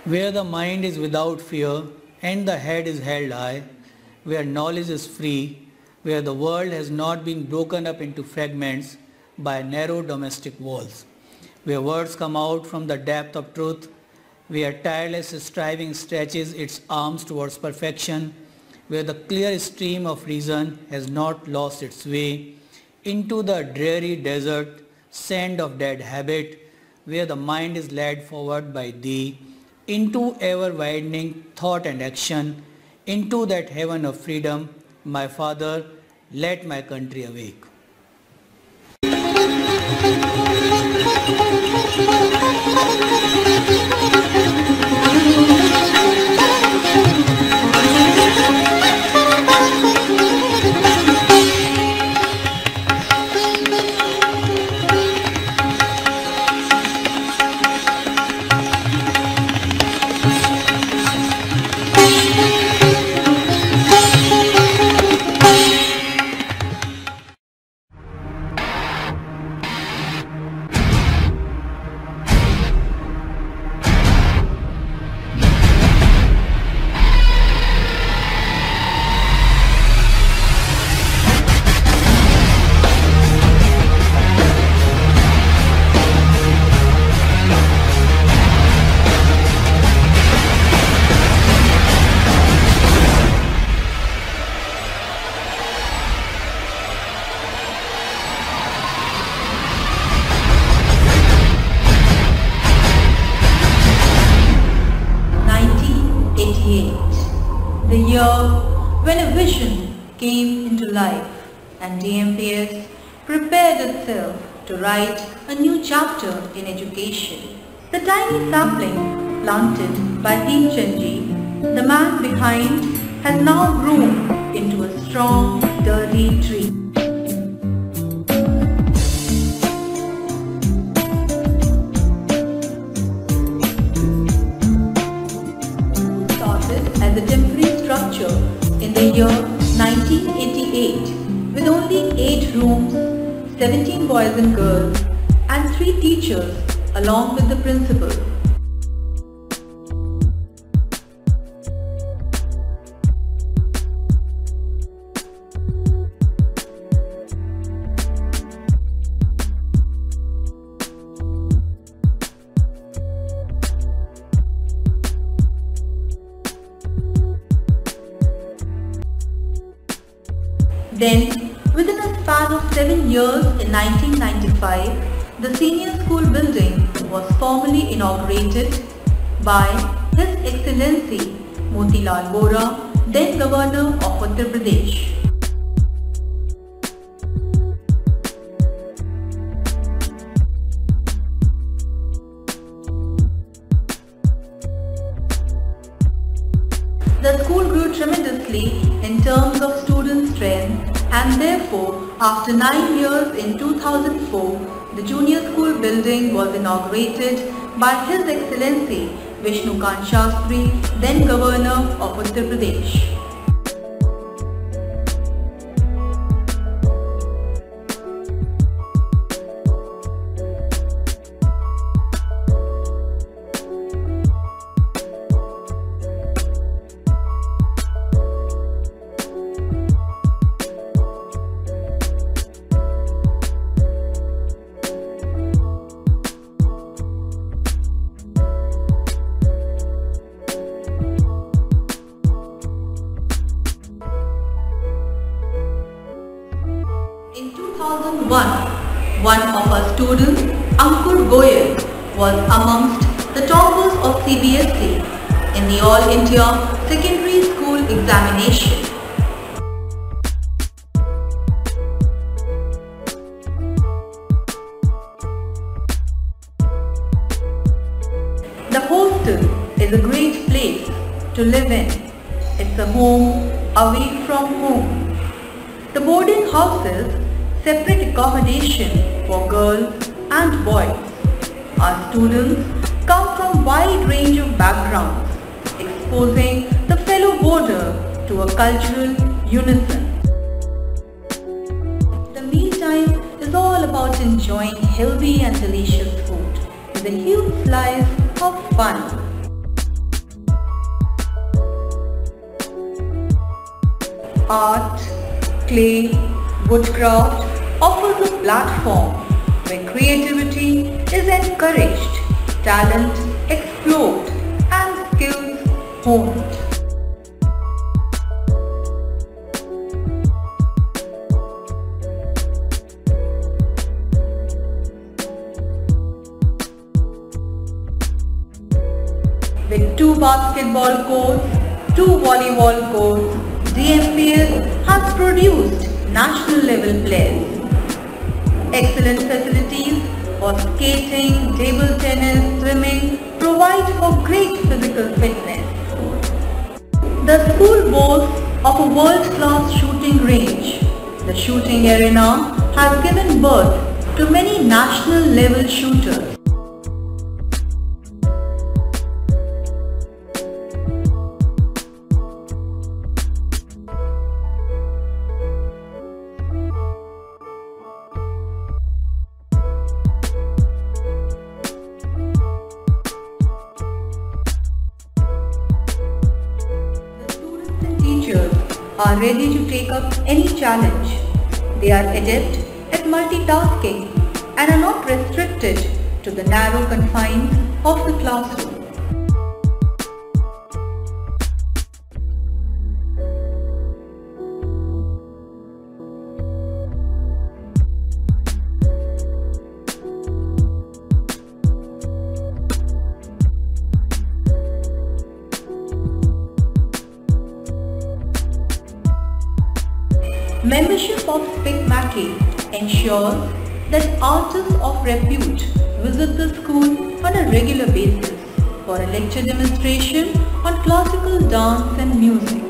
where the mind is without fear and the head is held high, where knowledge is free, where the world has not been broken up into fragments by narrow domestic walls, where words come out from the depth of truth, where tireless striving stretches its arms towards perfection, where the clear stream of reason has not lost its way into the dreary desert sand of dead habit, where the mind is led forward by thee into ever-widening thought and action, into that heaven of freedom, my Father, let my country awake. The year when a vision came into life and DMPS prepared itself to write a new chapter in education. The tiny sapling planted by Deemchandji, the man behind, has now grown into a strong, sturdy tree. As a temporary structure in the year 1988 with only 8 rooms, 17 boys and girls and 3 teachers along with the principal. Then, within a span of 7 years in 1995, the senior school building was formally inaugurated by His Excellency Motilal Vora, then Governor of Uttar Pradesh. The school grew tremendously in terms of student strength, and therefore, after 9 years in 2004, the junior school building was inaugurated by His Excellency Vishnukant Shastri, then Governor of Uttar Pradesh. In 2001, one of our students, Ankur Goyal, was amongst the toppers of CBSE in the All India Secondary School Examination. The hostel is a great place to live in. It's a home away from home. The boarding houses separate accommodation for girls and boys. Our students come from wide range of backgrounds, exposing the fellow boarder to a cultural unison. The mealtime is all about enjoying healthy and delicious food with a huge slice of fun. Art, clay, woodcraft offers a platform where creativity is encouraged, talent explored, and skills honed. With 2 basketball courts, 2 volleyball courts, DMPS has produced national level players. Excellent facilities for skating, table tennis, swimming provide for great physical fitness. The school boasts of a world-class shooting range. The shooting arena has given birth to many national level shooters. Teachers are ready to take up any challenge. They are adept at multitasking and are not restricted to the narrow confines of the classroom. Membership of SPIC-MACI ensures that artists of repute visit the school on a regular basis for a lecture demonstration on classical dance and music.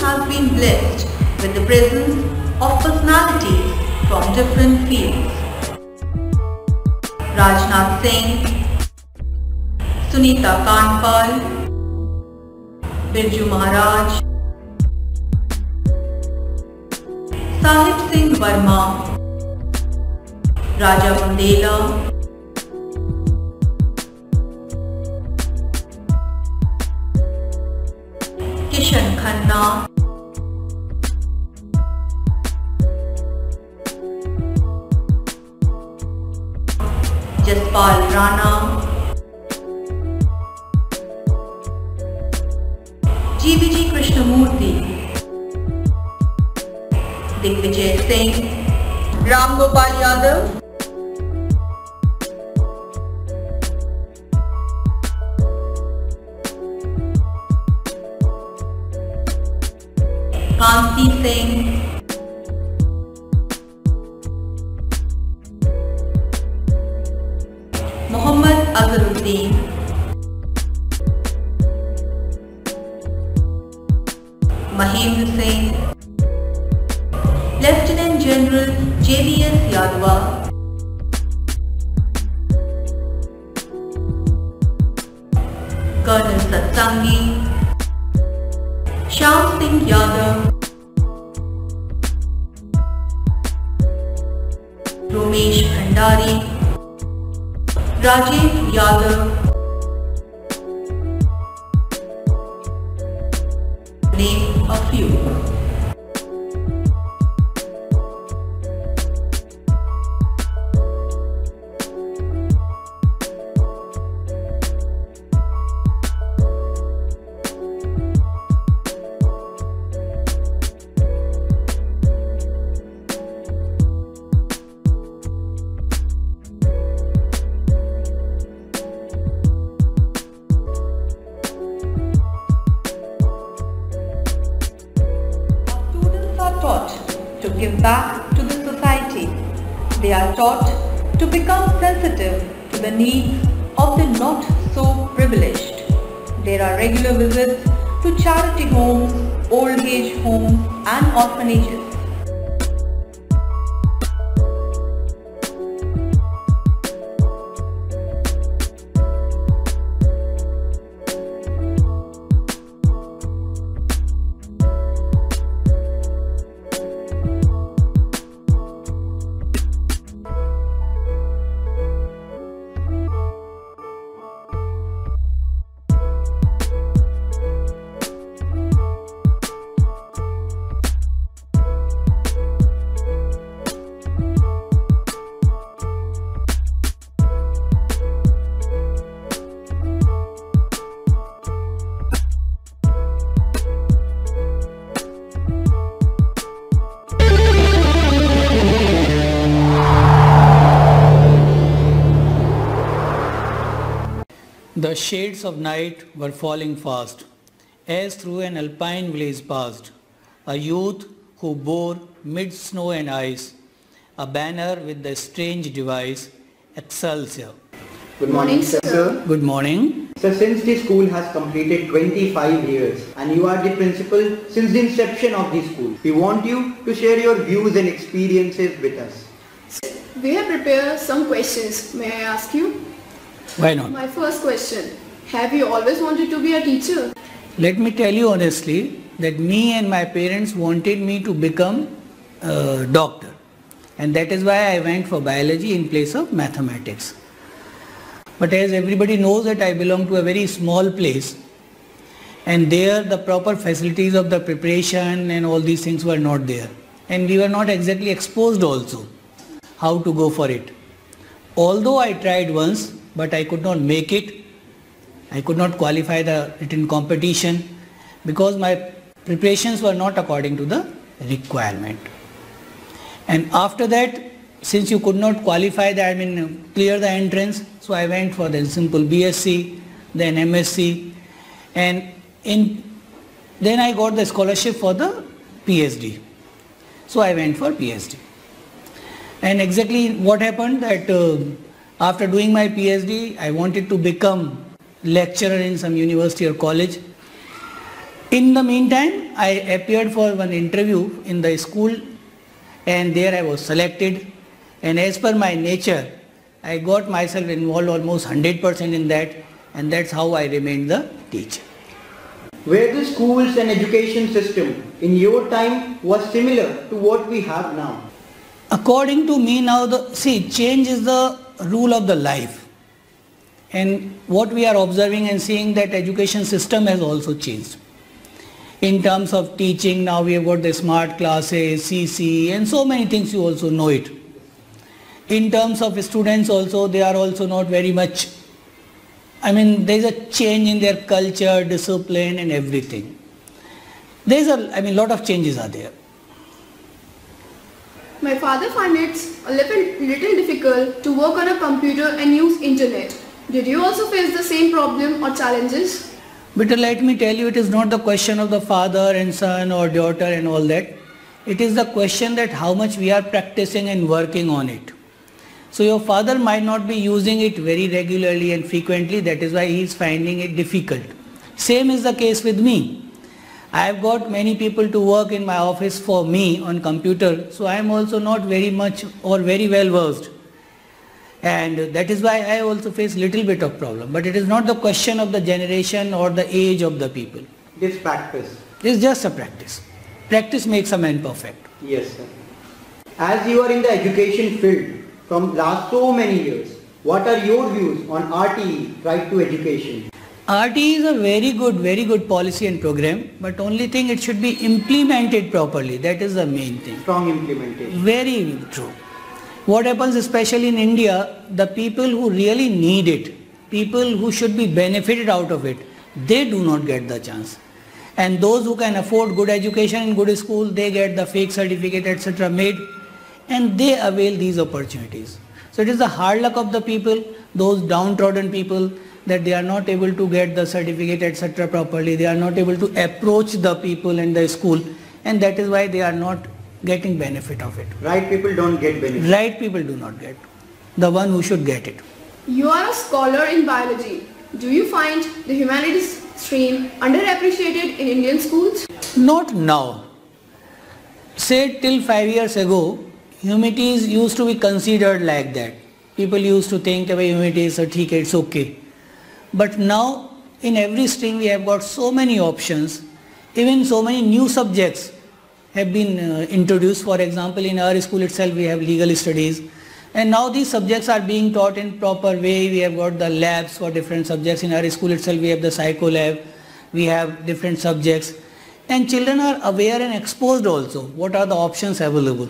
Has been blessed with the presence of personalities from different fields. Rajnath Singh, Sunita Kanpal, Birju Maharaj, Sahib Singh Verma, Raja Bundela, Kishan Khanna, Jaspal Rana, GVG Krishnamurthy, Digvijay Singh, Ram Gopal Yadav, Kanti Singh, Muhammad Azharuddin, Mahendra Singh, Lieutenant General JBS Yadwa, Colonel Satsangi, Shyam Singh Yadav, Romesh Bhandari, Rajesh Yadav, name a few. back to the society. They are taught to become sensitive to the needs of the not so privileged. There are regular visits to charity homes, old age homes and orphanages. The shades of night were falling fast, as through an alpine blaze passed, a youth who bore mid snow and ice, a banner with the strange device, Excelsior. Good morning, sir. Good morning. Sir, since the school has completed 25 years and you are the principal since the inception of the school, we want you to share your views and experiences with us. We have prepared some questions. May I ask you? Why not? My first question. Have you always wanted to be a teacher? Let me tell you honestly that me and my parents wanted me to become a doctor, and that is why I went for biology in place of mathematics. But as everybody knows that I belong to a very small place, and there the proper facilities of the preparation and all these things were not there, and we were not exactly exposed also how to go for it. Although I tried once, but I could not make it. I could not qualify the written competition because my preparations were not according to the requirement. And after that, since you could not qualify clear the entrance, so I went for the simple BSc, then MSc, and then I got the scholarship for the PhD. So I went for PhD. And exactly what happened that after doing my PhD, I wanted to become lecturer in some university or college. In the meantime, I appeared for one interview in the school, and there I was selected. And as per my nature, I got myself involved almost 100% in that, and that's how I remained the teacher. Where the schools and education system in your time was similar to what we have now? According to me now, change is the rule of the life, and what we are observing and seeing that education system has also changed. In terms of teaching, now we have got the smart classes, CC, and so many things, you also know it. In terms of students also, they are also not very much, there is a change in their culture, discipline and everything. There is a lot of changes are there. My father finds it a little difficult to work on a computer and use internet. Did you also face the same problem or challenges? But let me tell you, it is not the question of the father and son or daughter and all that. It is the question that how much we are practicing and working on it. So your father might not be using it very regularly and frequently, that is why he is finding it difficult. Same is the case with me. I have got many people to work in my office for me on computer, so I am also not very much or very well versed, and that is why I also face little bit of problem. But it is not the question of the generation or the age of the people. It is practice. It is just a practice. Practice makes a man perfect. Yes, sir. As you are in the education field from last so many years, what are your views on RTE, Right to Education? RTE is a very good policy and program, but only thing it should be implemented properly. That is the main thing. Strong implementation. Very true. What happens especially in India, the people who really need it, people who should be benefited out of it, they do not get the chance. And those who can afford good education in good school, they get the fake certificate etc. made, and they avail these opportunities. So it is the hard luck of the people, those downtrodden people, that they are not able to get the certificate etc. properly, they are not able to approach the people in the school, and that is why they are not getting benefit of it. Right people don't get benefit. Right people do not get. The one who should get it. You are a scholar in biology. Do you find the humanities stream underappreciated in Indian schools? Not now. Say till 5 years ago, humanities used to be considered like that. People used to think that humanities are okay, it's okay. But now in every stream we have got so many options, even so many new subjects have been introduced. For example, in our school itself we have legal studies, and now these subjects are being taught in proper way. We have got the labs for different subjects. In our school itself we have the psycho lab, we have different subjects, and children are aware and exposed also what are the options available.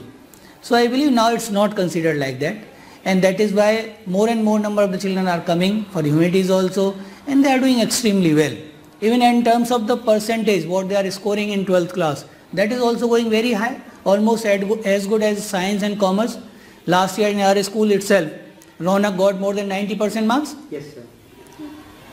So I believe now it's not considered like that, and that is why more and more number of the children are coming for humanities also, and they are doing extremely well. Even in terms of the percentage what they are scoring in 12th class, that is also going very high, almost as good as science and commerce. Last year in our school itself, Ronak got more than 90% marks. Yes, sir.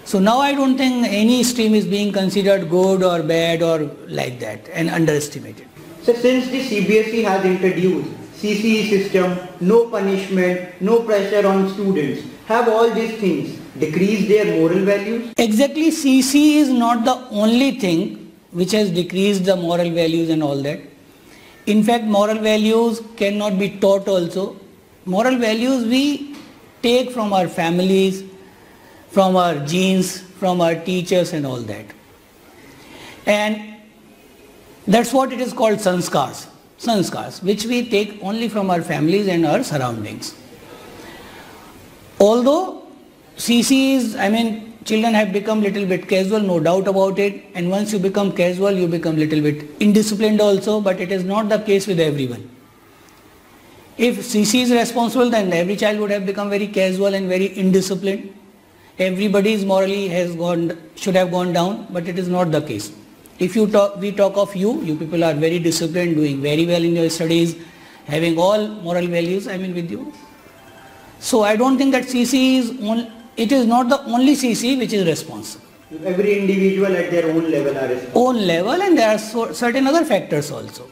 So now I don't think any stream is being considered good or bad or like that and underestimated. So since the CBSE has introduced CCE system, no punishment, no pressure on students, have all these things decreased their moral values? Exactly, CC is not the only thing which has decreased the moral values and all that. In fact, moral values cannot be taught also. Moral values we take from our families, from our genes, from our teachers and all that. And that's what it is called sanskars. Sanskars, which we take only from our families and our surroundings. Although CC is, children have become little bit casual, no doubt about it, and once you become casual, you become little bit indisciplined also, but it is not the case with everyone. If CC is responsible, then every child would have become very casual and very indisciplined. Everybody's morally should have gone down, but it is not the case. If we talk of you people are very disciplined, doing very well in your studies, having all moral values, with you. So I don't think that CC is it is not the only CC which is responsible. Every individual at their own level are responsible. Own level, and there are certain other factors also.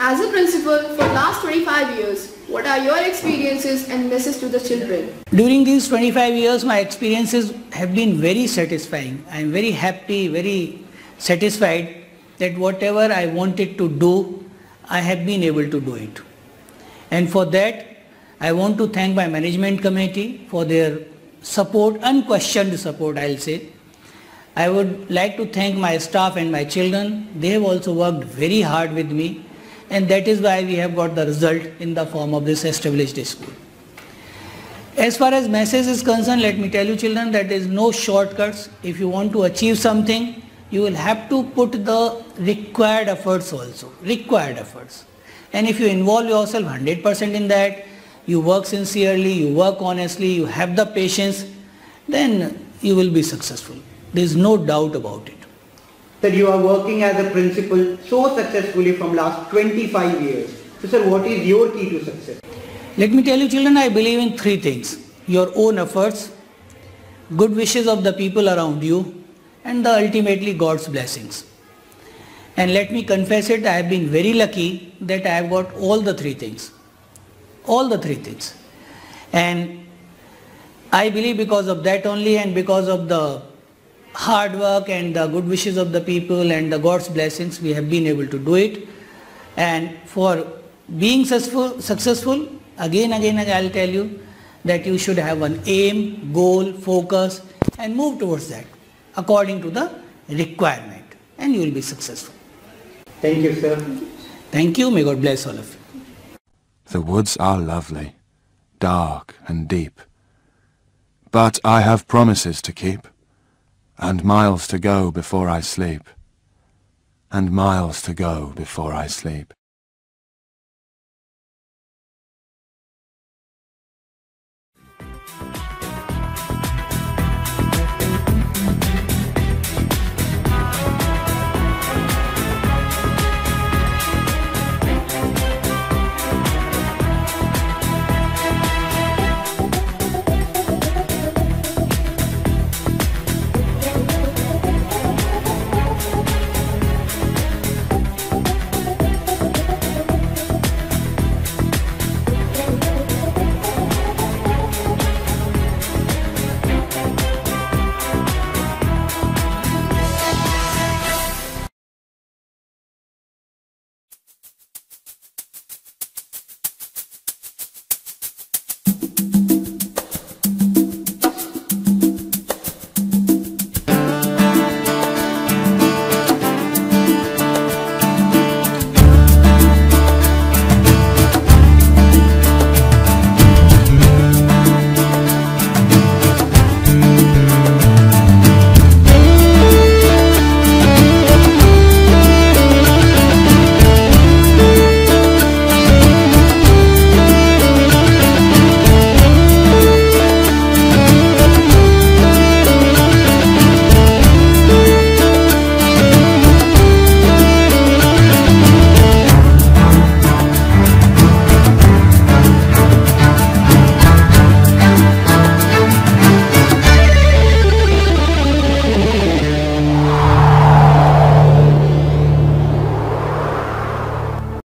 As a principal for last 25 years, what are your experiences and message to the children? During these 25 years, my experiences have been very satisfying. I am very happy, very satisfied that whatever I wanted to do, I have been able to do it. And for that, I want to thank my management committee for their support, unquestioned support, I'll say. I would like to thank my staff and my children. They have also worked very hard with me, and that is why we have got the result in the form of this established school. As far as message is concerned, let me tell you children, that there is no shortcuts. If you want to achieve something, you will have to put the required efforts also, required efforts. And if you involve yourself 100% in that, you work sincerely, you work honestly, you have the patience, then you will be successful. There is no doubt about it. Sir, you are working as a principal so successfully from last 25 years. So sir, what is your key to success? Let me tell you children, I believe in three things: your own efforts, good wishes of the people around you, and ultimately God's blessings. And let me confess it, I have been very lucky that I have got all the three things. All the three things. And I believe because of that only, and because of the hard work and the good wishes of the people and the God's blessings, we have been able to do it. And for being successful, again I'll tell you that you should have an aim, goal, focus, and move towards that according to the requirement, and you will be successful. Thank you, sir. Thank you. May God bless all of you. The woods are lovely, dark and deep, but I have promises to keep, and miles to go before I sleep, and miles to go before I sleep.